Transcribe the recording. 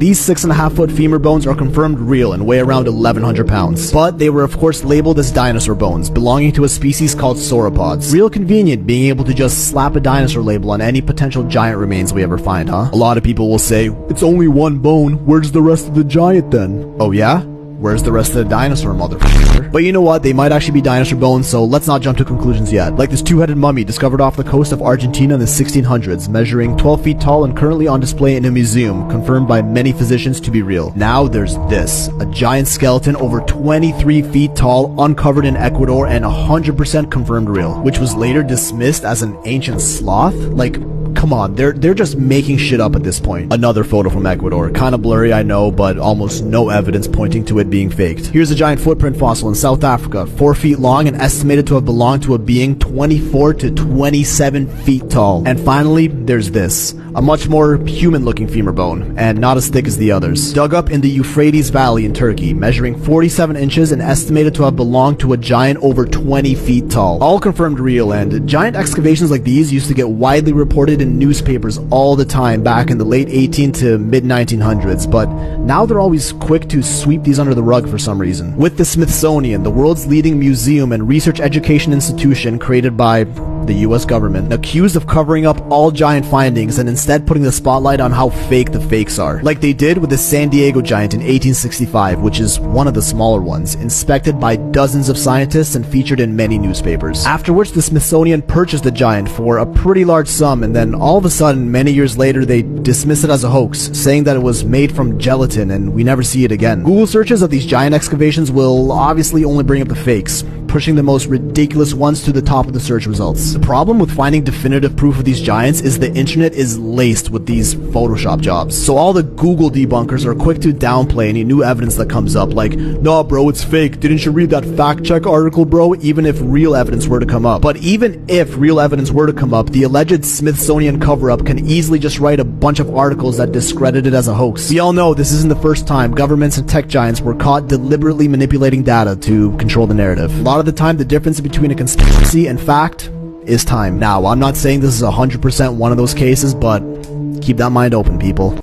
These 6.5-foot femur bones are confirmed real and weigh around 1,100 pounds. But they were of course labeled as dinosaur bones, belonging to a species called sauropods. Real convenient being able to just slap a dinosaur label on any potential giant remains we ever find, huh? A lot of people will say, it's only one bone, where's the rest of the giant then? Oh yeah? Where's the rest of the dinosaur, motherfucker? But you know what, they might actually be dinosaur bones, so let's not jump to conclusions yet. Like this two-headed mummy discovered off the coast of Argentina in the 1600s, measuring 12 feet tall and currently on display in a museum, confirmed by many physicians to be real. Now there's this, a giant skeleton over 23 feet tall, uncovered in Ecuador and 100% confirmed real, which was later dismissed as an ancient sloth? Like, come on, they're just making shit up at this point. Another photo from Ecuador. Kinda blurry, I know, but almost no evidence pointing to it being faked. Here's a giant footprint fossil in South Africa, 4 feet long and estimated to have belonged to a being 24 to 27 feet tall. And finally, there's this, a much more human-looking femur bone, and not as thick as the others. Dug up in the Euphrates Valley in Turkey, measuring 47 inches and estimated to have belonged to a giant over 20 feet tall. All confirmed real, and giant excavations like these used to get widely reported in newspapers all the time back in the late 18 to mid 1900s, but now they're always quick to sweep these under the rug for some reason. With the Smithsonian, the world's leading museum and research education institution created by the US government, accused of covering up all giant findings and instead putting the spotlight on how fake the fakes are. Like they did with the San Diego giant in 1865, which is one of the smaller ones, inspected by dozens of scientists and featured in many newspapers. After which the Smithsonian purchased the giant for a pretty large sum, and then all of a sudden, many years later, they dismissed it as a hoax, saying that it was made from gelatin and we never see it again. Google searches of these giant excavations will obviously only bring up the fakes, pushing the most ridiculous ones to the top of the search results. The problem with finding definitive proof of these giants is the internet is laced with these Photoshop jobs. So all the Google debunkers are quick to downplay any new evidence that comes up, like, nah bro, it's fake, didn't you read that fact check article bro, even if real evidence were to come up. But even if real evidence were to come up, the alleged Smithsonian cover-up can easily just write a bunch of articles that discredit it as a hoax. We all know this isn't the first time governments and tech giants were caught deliberately manipulating data to control the narrative. A lot of the time, the difference between a conspiracy and fact is time. Now, I'm not saying this is 100% one of those cases, but keep that mind open, people.